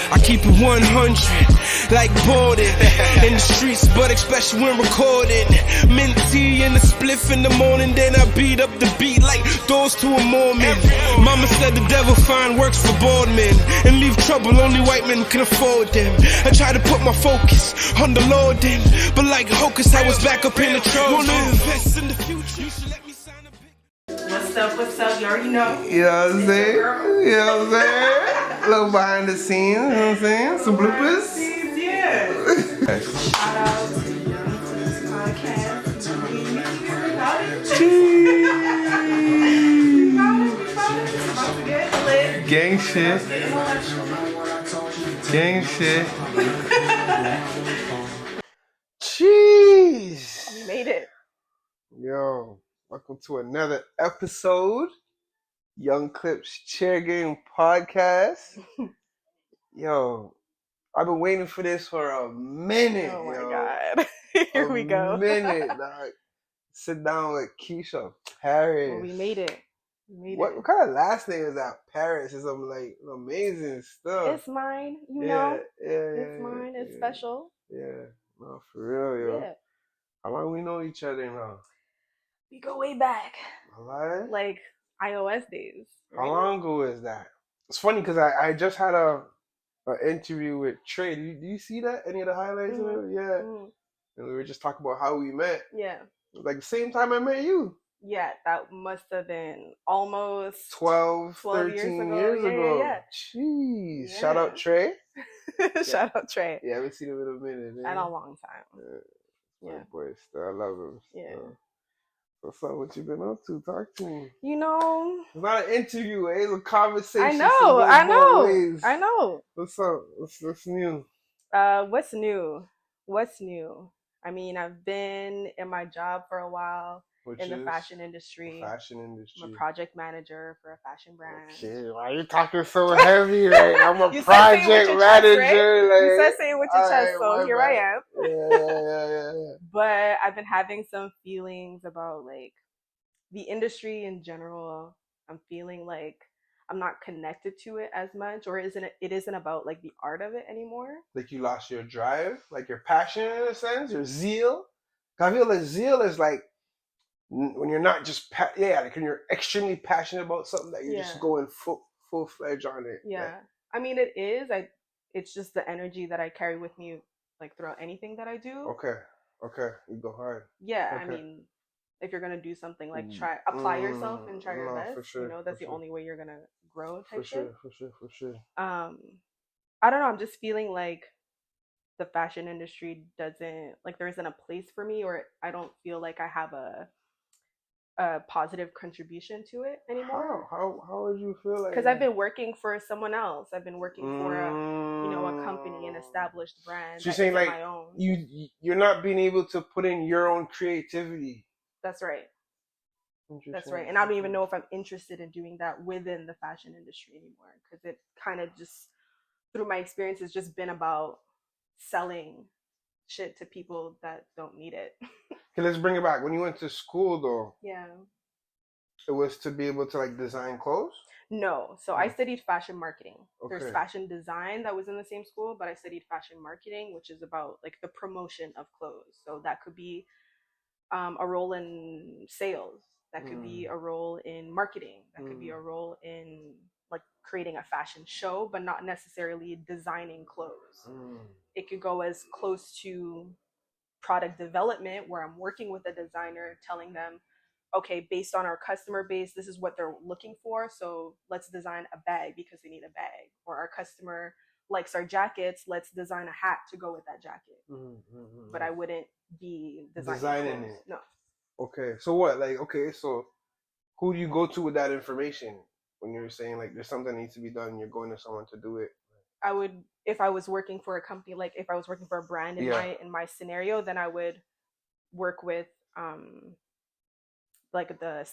I keep it 100, like boarding in the streets, but especially when recording. Mint tea and a spliff in the morning, then I beat up the beat like doors to a Mormon. Mama said the devil find works for bored men and leave trouble only white men can afford them. I try to put my focus on the Lord then, but like Hocus, I was back up in the Trojan. Wanna invest in the future, you should let me sign a big... What's up? You already know. You know what I'm saying? You know what I'm saying? A little behind the scenes, you know what I'm saying? Some bloopers. Yeah. Shout out to Young Clips Podcast. Gang shit. Gang shit. Jeez. We made it. Yo, welcome to another episode. Young Clips Chair Game Podcast. Yo, I've been waiting for this for a minute. Oh my God. Here we go. A minute, dog. Sit down with Keisha, Parris. Well, we made it. What kind of last name is that? Parris is some like amazing stuff. It's mine, you know. Yeah, it's mine. It's special. Yeah, no, for real, yo. Yeah. How long we know each other now? We go way back. Alive? Like iOS days. Right? How long ago is that? It's funny because I just had an interview with Trey. Do you see that? Any of the highlights of it? Yeah. Mm-hmm. And we were just talking about how we met. Yeah. It was like the same time I met you. Yeah, that must have been almost 12 13 years ago. Yeah. Jeez. Yeah. Shout out Trey. Shout out Trey. Yeah, I haven't seen him in a minute. Man. And a long time. Yeah. Boy, still, I love him. Yeah. What's up? What you been up to? Talk to me. You know. It's not an interview, eh? It's a conversation. I know. What's up? What's new? What's new? I mean, I've been in my job for a while. In the fashion industry. I'm a project manager for a fashion brand. Okay, why are you talking so heavy? Like, I'm a project manager. You said say it with your chest, so here I am. Yeah. But I've been having some feelings about like the industry in general. I'm feeling like I'm not connected to it as much, or it isn't about like the art of it anymore. Like you lost your drive, like your passion in a sense, your zeal. I feel like zeal is like when you're not just like when you're extremely passionate about something that you're just going full-fledged on it. Yeah. Like, I mean, it is. It's just the energy that I carry with me like throughout anything that I do. Okay. You go hard. Yeah, okay. I mean, if you're gonna do something, like apply yourself and try your best. For sure, you know, that's the only way you're gonna grow. For sure. I don't know. I'm just feeling like the fashion industry doesn't like there isn't a place for me, or I don't feel like I have a positive contribution to it anymore. How would you feel like? Because I've been working for someone else. I've been working for a company, an established brand. So you're saying like my own. You're not being able to put in your own creativity. That's right. That's right. And I don't even know if I'm interested in doing that within the fashion industry anymore, because it kind of just through my experience has just been about selling shit to people that don't need it. Okay, let's bring it back. When you went to school, though, it was to be able to like design clothes? No. So I studied fashion marketing. Okay. There's fashion design that was in the same school, but I studied fashion marketing, which is about like the promotion of clothes. So that could be a role in sales. That could be a role in marketing. That could be a role in like creating a fashion show, but not necessarily designing clothes. It could go as close to product development, where I'm working with a designer telling them, okay, based on our customer base, this is what they're looking for, so let's design a bag because they need a bag. Or our customer likes our jackets, let's design a hat to go with that jacket. But I wouldn't be designing it. No. Okay, so what? Like, okay, so who do you go to with that information when you're saying like there's something that needs to be done and you're going to someone to do it? I would, if I was working for a company, like if I was working for a brand in my scenario, then I would work with like the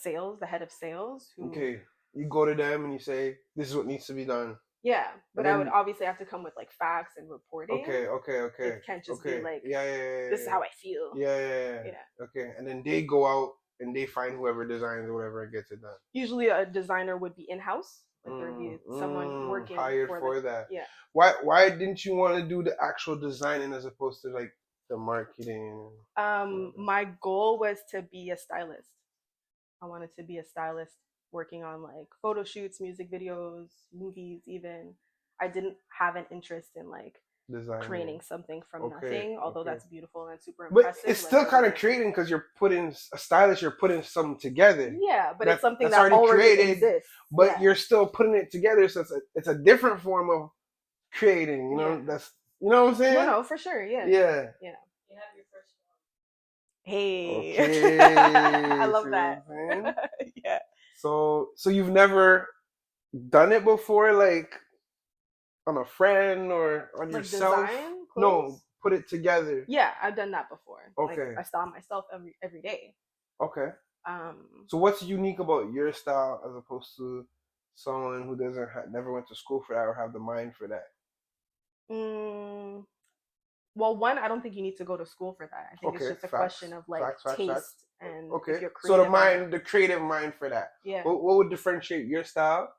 head of sales. Okay, you go to them and you say, this is what needs to be done. Yeah, but I would obviously have to come with like facts and reporting. Okay. It can't just be like, this is how I feel. Yeah. Okay, and then they go out and they find whoever designs or whatever and gets it done. Usually a designer would be in-house. Like there'd be someone working hired for that. Yeah. Why didn't you want to do the actual designing as opposed to like the marketing? My goal was to be a stylist. I wanted to be a stylist working on like photo shoots, music videos, movies even. I didn't have an interest in like Designing. creating something from nothing, although that's beautiful and super but impressive. It's still kind of creating because you're putting a stylist, you're putting something together. Yeah, but it's something that already created, exists. But you're still putting it together, so it's a different form of creating. You know, that's what I'm saying. No, for sure. Yeah. Yeah. You have your first one. Hey. Okay. I love that. Yeah. So you've never done it before, like on a friend or on like yourself? Design clothes? No, put it together. Yeah, I've done that before. Okay. Like, I style myself every day. Okay. So what's unique about your style as opposed to someone who doesn't never went to school for that or have the mind for that? Well, one, I don't think you need to go to school for that. I think it's just a question of like taste and if you're creative. The creative mind for that. Yeah. What would differentiate your style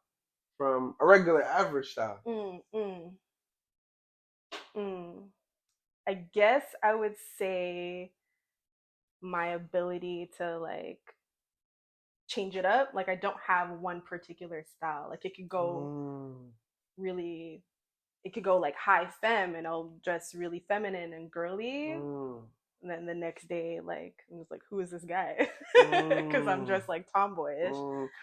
from a regular average style? I guess I would say my ability to like change it up. Like I don't have one particular style. Like it could go really, it could go like high femme and I'll dress really feminine and girly. And then the next day, like, I was like, who is this guy? Because I'm dressed like tomboyish.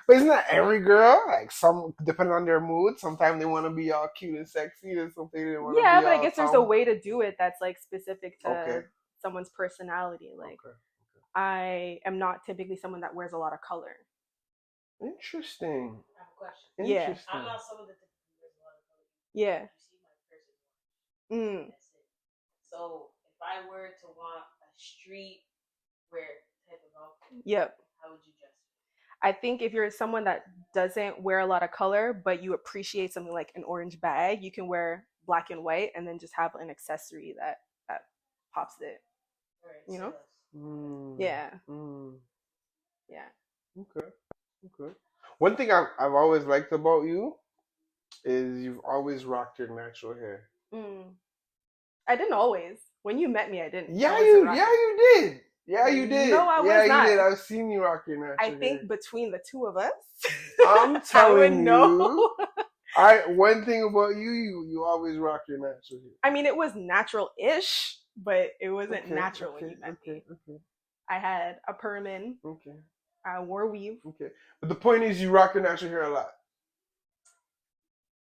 But isn't that every girl? Like some, depending on their mood, sometimes they want to be all cute and sexy, and sometimes they want to be but I guess there's a way to do it that's like specific to someone's personality. Like, I am not typically someone that wears a lot of color. Interesting. I have a question. Interesting. I'm not someone that wears a lot of color. Yeah. You see my person. That's it. So if I were to want a street wear type of outfit, how would you dress? I think if you're someone that doesn't wear a lot of color, but you appreciate something like an orange bag, you can wear black and white and then just have an accessory that pops it. Right, you know? Yeah. Okay. One thing I've always liked about you is you've always rocked your natural hair. I didn't always. When you met me, I didn't. Yeah, you did. Yeah, you did. No, I was not. Yeah, you did. I've seen you rock your natural hair. I think between the two of us, I'm telling you. Know. One thing about you always rock your natural hair. I mean, it was natural-ish, but it wasn't natural when you met me. I had a perm in. I wore weave. But the point is, you rock your natural hair a lot.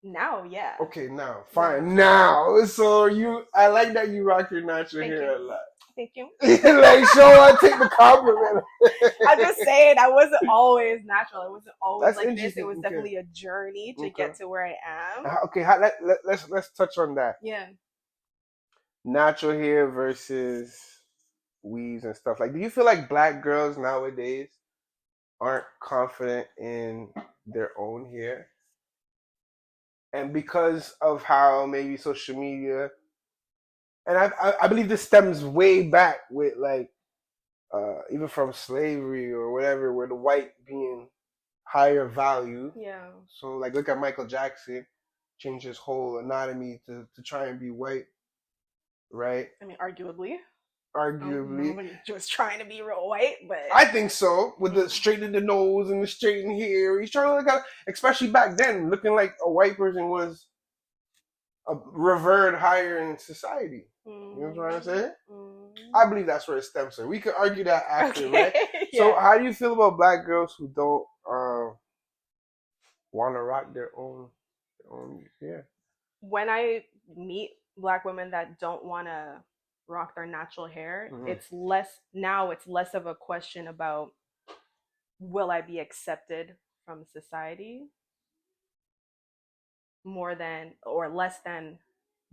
Now, yeah. Okay, now, fine. Now, so I like that you rock your natural hair a lot. Thank you. Like, I take the compliment. I'm just saying, I wasn't always natural. It wasn't always That's like this. It was definitely a journey to get to where I am. Okay, let's touch on that. Yeah. Natural hair versus weaves and stuff. Like, do you feel like black girls nowadays aren't confident in their own hair? And because of how maybe social media, and I believe this stems way back with like even from slavery or whatever, where the white being higher value. Yeah. So like look at Michael Jackson, changed his whole anatomy to try and be white, right? I mean, arguably. Arguably. He was trying to be real white, but I think so. With the straightening the nose and the straightened hair. He's trying to look at, especially back then, looking like a white person was revered higher in society. You know what I'm trying to say? I believe that's where it stems from. We could argue that after, right? Yeah. So how do you feel about black girls who don't want to rock their own hair? When I meet black women that don't want to rock their natural hair, it's less of a question about will I be accepted from society more than or less than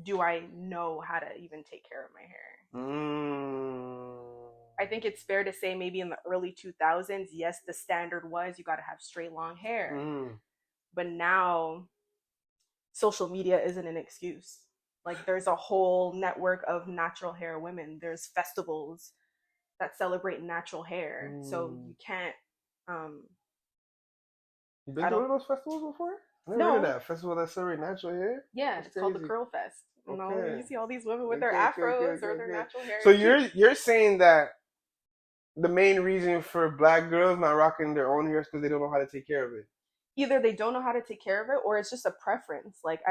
do I know how to even take care of my hair. I think it's fair to say maybe in the early 2000s, yes, the standard was you got to have straight long hair. But now social media isn't an excuse. Like there's a whole network of natural hair women. There's festivals that celebrate natural hair. So you can't You been to one of those festivals before? I never heard of that festival that celebrate natural hair. Yeah, it's called the Curl Fest. You know, you see all these women with their afros or their natural hair. So you're saying that the main reason for black girls not rocking their own hair is because they don't know how to take care of it. Either they don't know how to take care of it, or it's just a preference. Like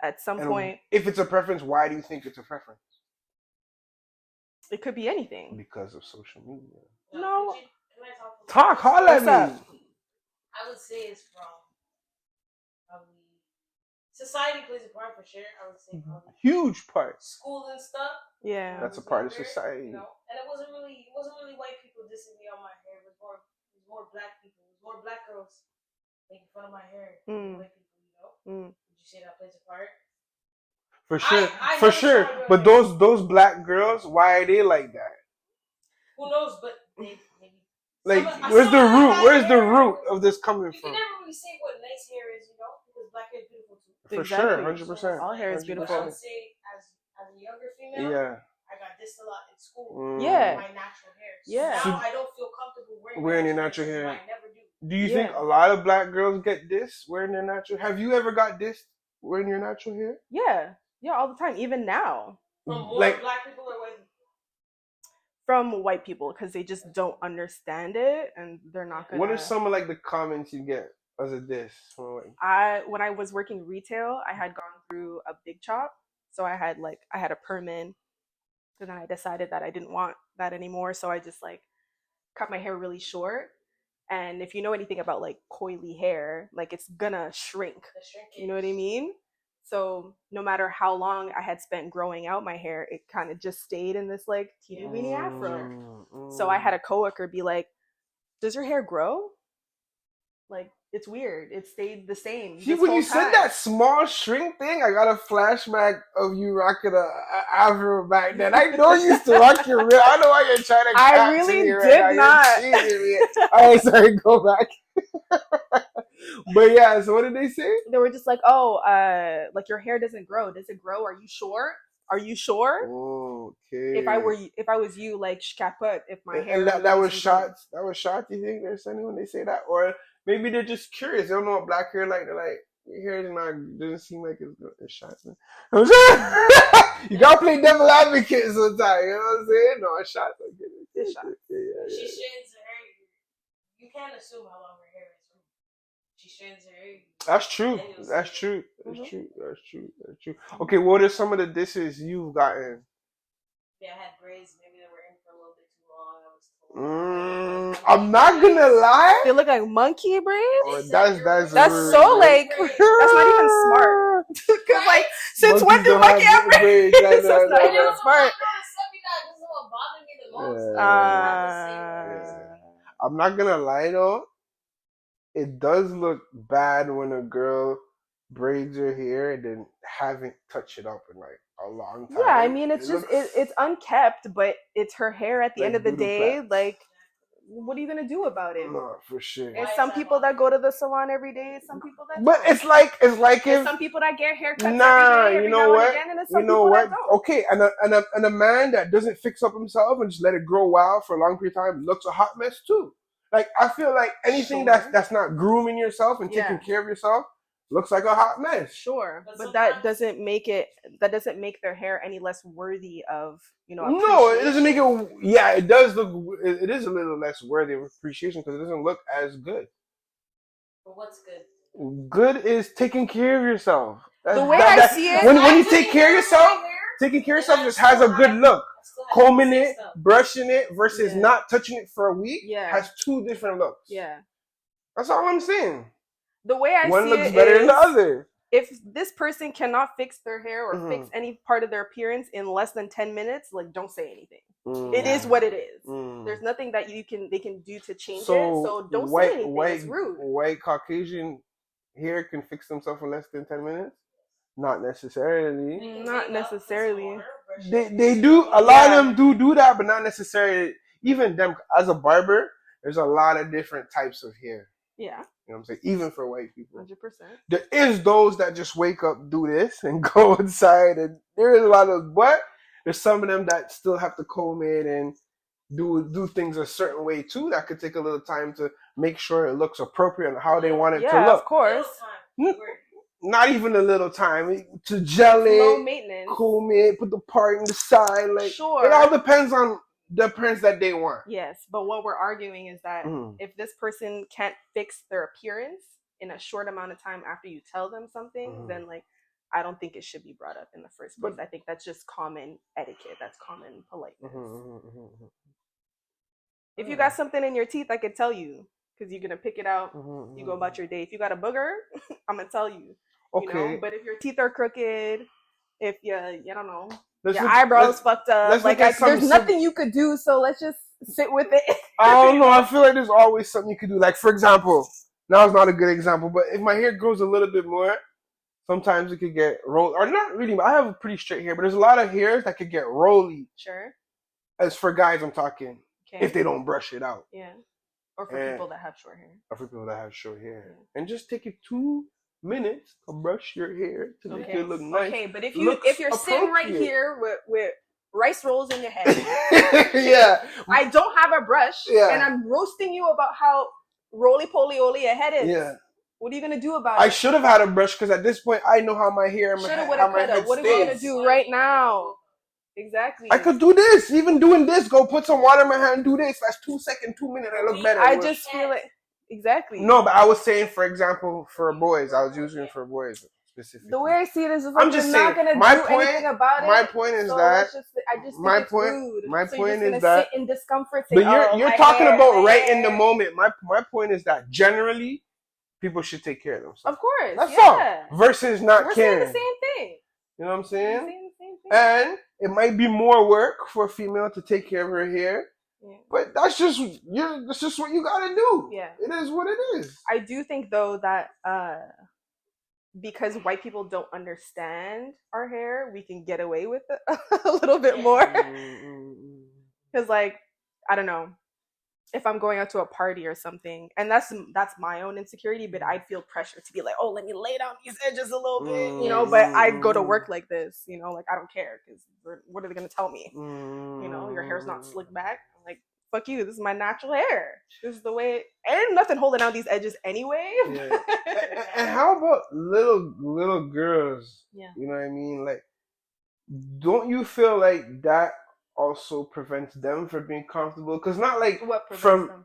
at some point, if it's a preference, why do you think it's a preference? It could be anything. Because of social media. No. Can I talk? Holla at me. I would say it's from probably society plays a part for sure. I would say probably huge part. School and stuff. Yeah, that's a part of society. You know? And it wasn't really white people dissing me on my hair. It was more black people. It was more black girls making fun of my hair. White people, you know. Would you say that plays a part? For sure, for sure. But those black girls, why are they like that? Who knows? But they like, where's the root? Where's the root of this coming from? You can never really say what nice hair is, you know, because black hair is beautiful too. For sure, 100%. All hair is beautiful. But I would say, as a younger female, I got dissed a lot in school. My natural hair. So now I don't feel comfortable wearing your natural hair. I never do. Do you think a lot of black girls get dissed wearing their natural? Have you ever got dissed wearing your natural hair? Yeah, all the time, even now. From more black people or white people? From white people, because they just don't understand it, and they're not gonna. What are some of like the comments you get as a diss? When I was working retail, I had gone through a big chop, so I had a perm in, and then I decided that I didn't want that anymore, so I just like cut my hair really short. And if you know anything about like coily hair, like it's gonna shrink. You know what I mean? So no matter how long I had spent growing out my hair, it kind of just stayed in this like teeny weeny afro. So I had a coworker be like, "Does your hair grow? Like it's weird. It stayed the same." See, when you said that small shrink thing, I got a flashback of you rocking a afro back then. I know you used to rock your real. I know why you're trying to. I really did not. All right, sorry. Go back. But yeah, so what did they say? They were just like, "Oh, like your hair doesn't grow. Does it grow? Are you sure? Are you sure?" Okay. If I was you, like shkaput, if my hair. And that was shots. That was shots. You think they're sending when they say that, or maybe they're just curious. They don't know what black hair like. They're like, your hair doesn't seem like it's shots. You gotta play devil advocate sometimes. You know what I'm saying? No, it's shots. I get it. It's shots. Yeah. She sheds her hair. You can't assume how long her hair is. She sheds her hair. That's true. That's true. That's true. Okay, what are some of the disses you've gotten? Yeah, I had braids. Maybe they were in for a little bit too long. I was told. I'm not gonna lie. They look like monkey braids. That's so like that's not even smart. Because like since when do monkey have braids? That's not even smart. I'm not gonna lie though. It does look bad when a girl braids her hair and then haven't touched it up in like a long time. Yeah, I mean it's it's unkept, but it's her hair at the end of the day. Like, what are you gonna do about it? No, for sure. There's some people that go to the salon every day. Some people that. But it's like if some people that get haircuts. Nah, every day, you know what? You know what? Okay, and a man that doesn't fix up himself and just let it grow wild for a long period of time looks a hot mess too. Like, I feel like anything that's not grooming yourself and taking care of yourself looks like a hot mess. Sure, but that doesn't make their hair any less worthy of, No, it doesn't make it. Yeah, it does look. It is a little less worthy of appreciation because it doesn't look as good. But what's good? Good is taking care of yourself. The way I see it, when you take care of yourself, taking care of yourself just has a good look. Combing it, brushing it versus not touching it for a week has two different looks. Yeah. That's all I'm saying. The way I One see looks it better is, than the other. If this person cannot fix their hair or fix any part of their appearance in less than 10 minutes, like, don't say anything. It is what it is. There's nothing that they can do to change it. So don't say anything. It's rude. White Caucasian hair can fix themselves in less than 10 minutes? Not necessarily. Not necessarily. They do. A lot of them do that, but not necessarily. Even them, as a barber, there's a lot of different types of hair. Yeah. You know what I'm saying? Even for white people. 100%. There is those that just wake up, do this, and go inside. And there is a lot of, but there's some of them that still have to comb it and do things a certain way too. That could take a little time to make sure it looks appropriate and how they want it to look. Of course. Not even a little time to gel it, low maintenance, comb it, put the part in the side. Like sure, it all depends on the appearance that they want. Yes, but what we're arguing is that if this person can't fix their appearance in a short amount of time after you tell them something, then like I don't think it should be brought up in the first place. I think that's just common etiquette. That's common politeness. If you got something in your teeth, I could tell you because you're gonna pick it out. You go about your day. If you got a booger, I'm gonna tell you. You know? But if your teeth are crooked, if you don't know, your eyebrows fucked up, like there's nothing you could do. So let's just sit with it. I don't know. I feel like there's always something you could do. Like for example, now it's not a good example, but if my hair grows a little bit more, sometimes it could get rolled, or not really. I have a pretty straight hair, but there's a lot of hairs that could get rolly. Sure. As for guys, I'm talking. Okay. If they don't brush it out. Yeah. Or for people that have short hair. Or for people that have short hair. Yeah. And just take it 2 minutes to brush your hair to make it look nice. Okay, but if you're sitting right here with rice rolls in your head, yeah, I don't have a brush, and I'm roasting you about how roly-poly-oly your head is. Yeah. What are you gonna do about it? I should have had a brush because at this point I know how my hair and my head stays. What are we gonna do right now? Exactly. I could do this. Even doing this, go put some water in my hand and do this. That's 2 seconds, 2 minutes. I look better. I just feel it. Exactly. No, but I was saying, for example, for boys, I was using it for boys specifically. The way I see it is, like, I'm just saying, not gonna do anything about it. My point is that I just my think point. It's rude. My so point you're is that sit in discomfort. But you're talking about right in the moment. My point is that generally people should take care of themselves. Of course, that's all. Versus not caring. We're saying the same thing. You know what I'm saying? We're saying the same thing. And it might be more work for a female to take care of her hair. Yeah. But that's just what you gotta do. Yeah. It is what it is. I do think though that because white people don't understand our hair, we can get away with it a little bit more. Because like, I don't know, if I'm going out to a party or something, and that's my own insecurity, but I'd feel pressure to be like, oh, let me lay down these edges a little bit, you know, but I'd go to work like this, you know, like I don't care because what are they going to tell me? You know, your hair's not slicked back. I'm like, fuck you, this is my natural hair. This is the way, and nothing holding out these edges anyway. Yeah. And how about little girls? Yeah. You know what I mean? Like, don't you feel like that also prevents them from being comfortable? Because not like from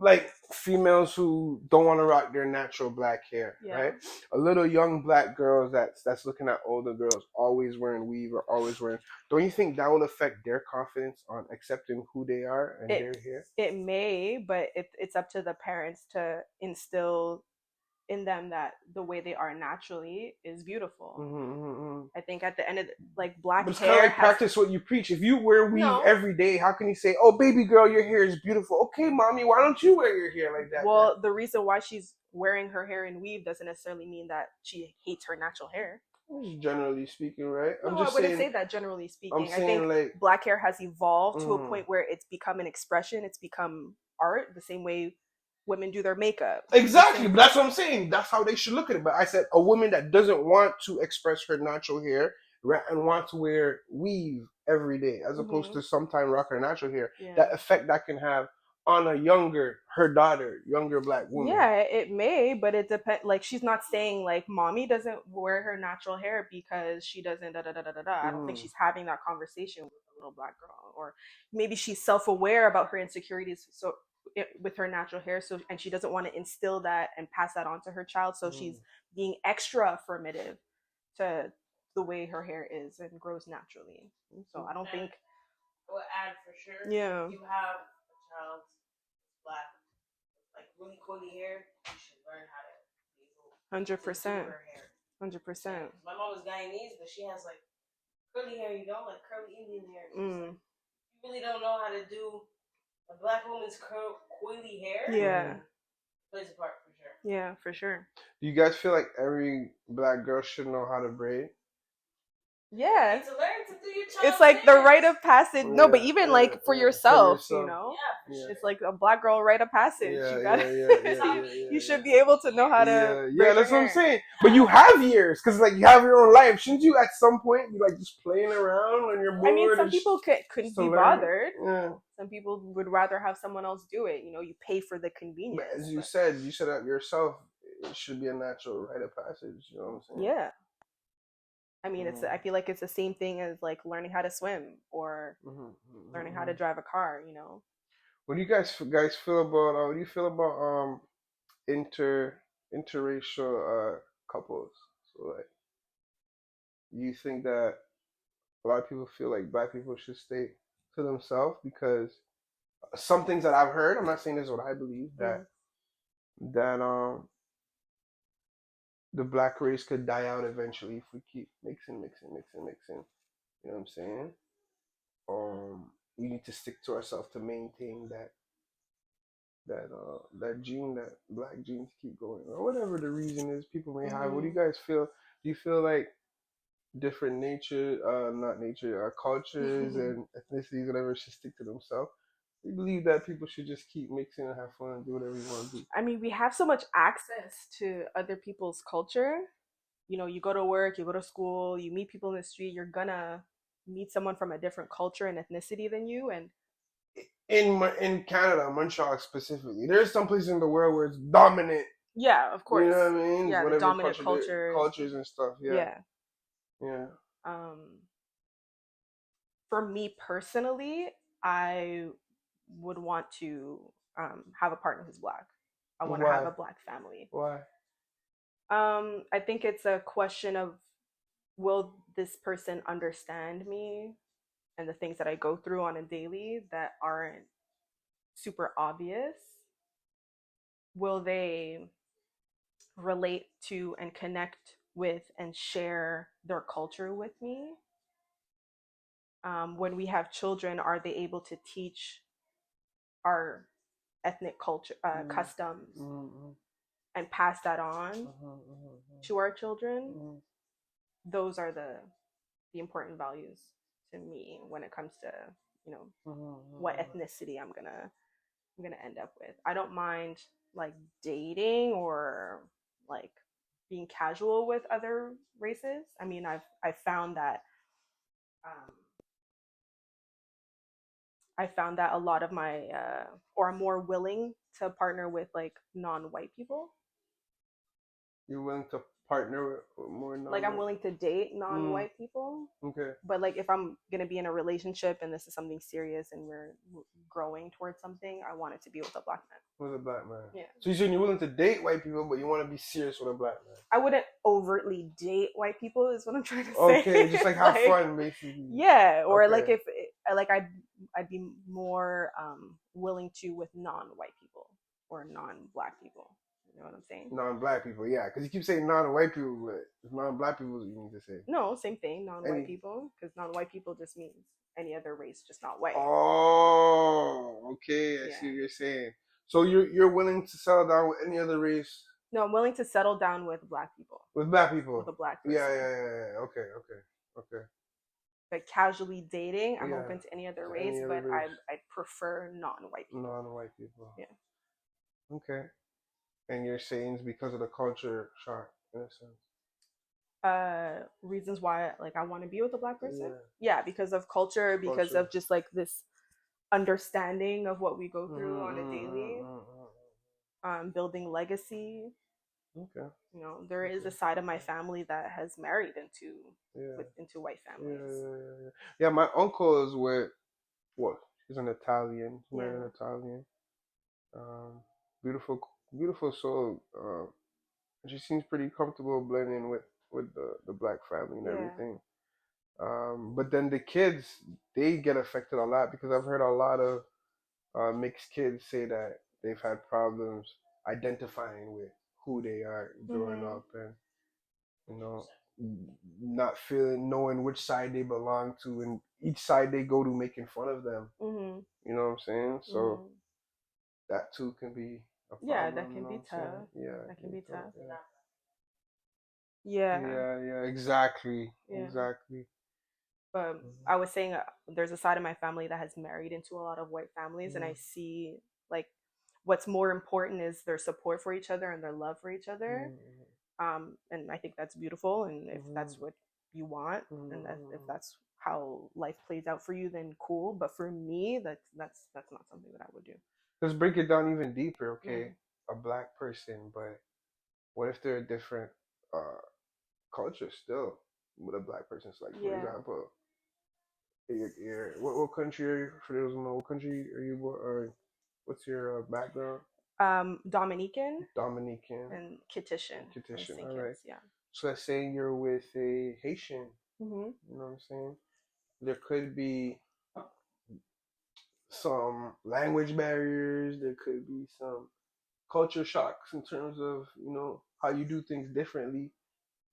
like females who don't want to rock their natural black hair, right? A little young black girls that's looking at older girls always wearing weave or always wearing. Don't you think that will affect their confidence on accepting who they are and their hair? It may, but it's up to the parents to instill in them that the way they are naturally is beautiful. I think at the end of like black but it's hair, kind of like practice what you preach. If you wear weave every day, how can you say, "Oh, baby girl, your hair is beautiful"? Okay, mommy, why don't you wear your hair like that? Well, the reason why she's wearing her hair in weave doesn't necessarily mean that she hates her natural hair. Generally speaking, right? No, I wouldn't say that. Generally speaking, I think like, black hair has evolved to a point where it's become an expression. It's become art, the same way women do their makeup. Exactly, but that's what I'm saying. That's how they should look at it. But I said a woman that doesn't want to express her natural hair and want to wear weave every day, as opposed to sometime rock her natural hair. Yeah. That effect that can have on her daughter, younger black woman. Yeah, it may, but it depends. Like, she's not saying like mommy doesn't wear her natural hair because she doesn't da da da da da da. I don't think she's having that conversation with a little black girl, or maybe she's self-aware about her insecurities. So. With her natural hair, so and she doesn't want to instill that and pass that on to her child, so she's being extra affirmative to the way her hair is and grows naturally. So I don't think I would add for sure. Yeah. If you have a child black, like really curly hair, you should learn how to be able 100%. her hair. 100%. My mom was Guyanese, but she has like curly hair, you know, like curly Indian hair. You really don't know how to do a black woman's coily hair. Yeah. Plays a part for sure. Yeah, for sure. Do you guys feel like every black girl should know how to braid? Yeah. To learn to do your it's like the rite of passage. No, but even like for yourself, you know? Yeah. It's like a black girl rite of passage. You gotta, you should be able to know how to. Yeah, that's what I'm saying. But you have years, because like you have your own life. Shouldn't you at some point be like just playing around on your board? I mean, some people couldn't be bothered. Yeah. Some people would rather have someone else do it. You know, you pay for the convenience. But as you said it yourself, it should be a natural rite of passage. You know what I'm saying? Yeah. I mean, I feel like it's the same thing as like learning how to swim or learning how to drive a car. You know. What do you guys feel about? What do you feel about interracial couples? So like, you think that a lot of people feel like black people should stay to themselves because some things that I've heard. I'm not saying this is what I believe that the black race could die out eventually if we keep mixing. You know what I'm saying? We need to stick to ourselves to maintain that gene, that black genes keep going, or whatever the reason is people may have. What do you guys feel? Do you feel like different cultures and ethnicities, whatever, should stick to themselves? We believe that people should just keep mixing and have fun and do whatever you want to do. I mean, we have so much access to other people's culture. You know, you go to work, you go to school, you meet people in the street, you're gonna meet someone from a different culture and ethnicity than you. And in Canada, Montreal specifically, there's some places in the world where it's dominant. Yeah, of course. You know what I mean? Yeah, whatever the dominant cultures and stuff. Yeah. For me personally, I would want to have a partner who's black. I want to have a black family. Why? I think it's a question of, will this person understand me and the things that I go through on a daily that aren't super obvious? Will they relate to and connect with and share their culture with me? When we have children, are they able to teach our ethnic culture, customs, and pass that on to our children? Those are the important values to me when it comes to, you know, what ethnicity I'm gonna end up with. I don't mind like dating or like being casual with other races. I mean, I've found that a lot of my or I'm more willing to partner with like non-white people. You're willing to partner with more non-white? Like, I'm willing to date non-white people. Okay. But like, if I'm gonna be in a relationship and this is something serious and we're growing towards something, I want it to be with a black man. With a black man. Yeah. So you're saying you're willing to date white people, but you want to be serious with a black man? I wouldn't overtly date white people, is what I'm trying to say. Okay, just like have fun, basically. Yeah, or like if like I'd be more willing to with non-white people or non-black people. You know what I'm saying? Non-black people, yeah. Because you keep saying non-white people, but it's non-black people you need to say. No, same thing. Non-white people, because non-white people just means any other race, just not white. Oh, okay. I see what you're saying. So you're willing to settle down with any other race? No, I'm willing to settle down with black people. With black people? With a black person. Yeah. Okay. But casually dating, I'm open to any other race, but I prefer non-white people. Non-white people. Yeah. Okay. And you're saying it's because of the culture shock, in a sense. Reasons why like I want to be with a black person? Yeah, because of culture, because of just like this understanding of what we go through on a daily. Building legacy. Okay. You know, there is a side of my family that has married into white families. Yeah, my uncle is he's an Italian. He's married an Italian. Beautiful soul. She seems pretty comfortable blending with the black family and everything. But then the kids, they get affected a lot because I've heard a lot of mixed kids say that they've had problems identifying with who they are growing up, and you know, not knowing which side they belong to, and each side they go to making fun of them. You know what I'm saying? So that too can be a problem. Yeah, that can be tough. Yeah, that can be tough. Yeah, exactly. But I was saying there's a side of my family that has married into a lot of white families, and I see like what's more important is their support for each other and their love for each other. And I think that's beautiful, and if that's what you want, and if that's how life plays out for you, then cool. But for me, that's not something that I would do. Let's break it down even deeper, okay? A black person, but what if they're a different culture still with a black person? So, like, for example, what country are you, for those who know, what country are you, or what's your background? Dominican Dominican. and Kittitian. All right. Yeah. So let's say you're with a Haitian. Mm-hmm. You know what I'm saying? There could be some language barriers. There could be some culture shocks in terms of, you know, how you do things differently.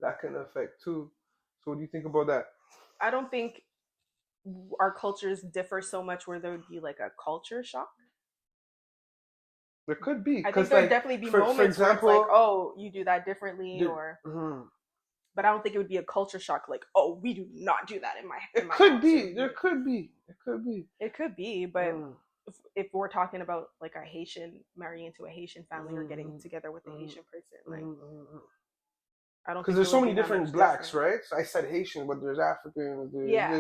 That can affect too. So what do you think about that? I don't think our cultures differ so much where there would be like a culture shock. There could be. I think there'd definitely be moments for example, where it's like, oh, you do that differently, or. Mm-hmm. But I don't think it would be a culture shock. Like, oh, we do not do that in my. It could be. There could be. It could be. It could be, but if we're talking about like a Haitian marrying into a Haitian family or getting together with a Haitian person, like, I don't. Because there's so many different blacks, right? So I said Haitian, but there's Africans.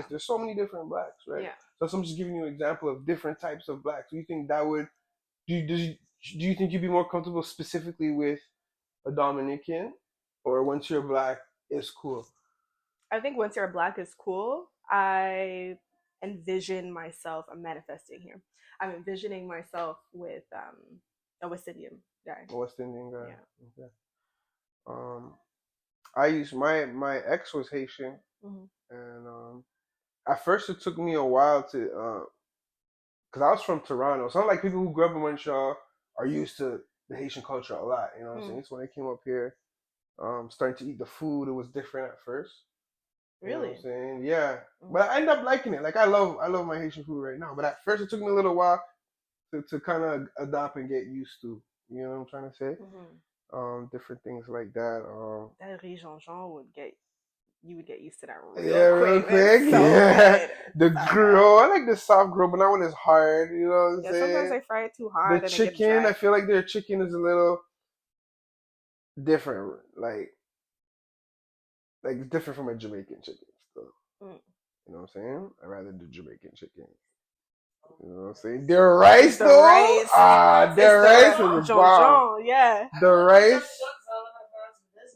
There's so many different blacks, right? Yeah. So I'm just giving you an example of different types of blacks. Do you think that would? Do you think you'd be more comfortable specifically with a Dominican, or once you're black, it's cool? I think once you're black, it's cool. I envision myself. I'm manifesting here. I'm envisioning myself with a West Indian guy. A West Indian guy. Yeah. Okay. I used my ex was Haitian, and at first it took me a while to because I was from Toronto. So unlike people who grew up in Montreal are used to the Haitian culture a lot. You know what I'm saying? So when I came up here, starting to eat the food, it was different at first. You know what I'm saying? Yeah. But I ended up liking it. Like I love my Haitian food right now. But at first it took me a little while to kind of adopt and get used to. You know what I'm trying to say? Different things like that. That riz Jean you would get used to that real quick. So yeah. The grill. I like the soft grill, but not when it's hard. You know what I'm saying? Sometimes I fry it too hard. The chicken, I feel like their chicken is a little different. Like it's different from a Jamaican chicken still. You know what I'm saying? I'd rather do Jamaican chicken. You know what I'm saying? Their rice though? Their rice is bomb. Yeah. The rice.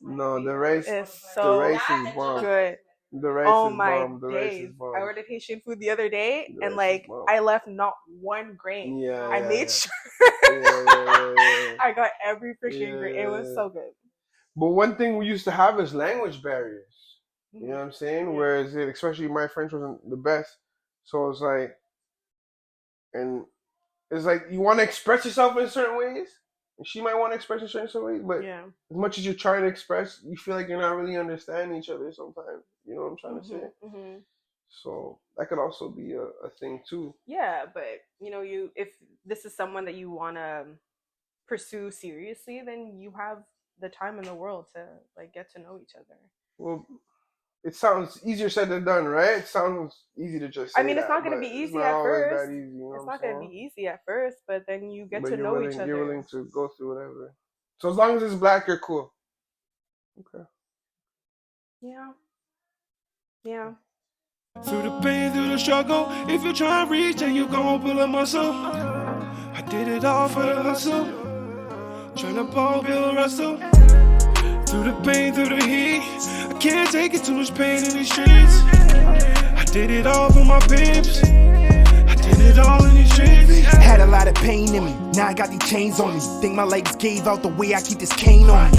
No, the rice is bomb. Good. The rice is bomb. The days. Rice is bomb. I ordered Haitian food the other day, and like I left not one grain. Yeah. I made sure I got every freaking grain. It was so good. But one thing we used to have is language barriers. You know what I'm saying? Yeah. Whereas especially my French wasn't the best, so it's like, and it's like you want to express yourself in certain ways. She might want to express in certain ways, but as much as you try to express, you feel like you're not really understanding each other sometimes. You know what I'm trying to say? So that could also be a thing too. Yeah, but you know, if this is someone that you want to pursue seriously, then you have the time in the world to like get to know each other. Well, it sounds easier said than done, right? It sounds easy to just say. I mean, it's not going to be easy at first. Easy, you know it's not going to be easy at first, but then you get to know each other. You're willing to go through whatever. So as long as it's black, you're cool. Okay. Yeah. Yeah. Through the pain, through the struggle, if you try to reach, then you gon' pull a muscle. I did it all for the hustle. Tryna ball, build, wrestle. Through the pain, through the heat, I can't take it, too much pain in these streets. I did it all for my pimps. I did it all in these streets. Had a lot of pain in me, now I got these chains on me. Think my legs gave out the way I keep this cane on me.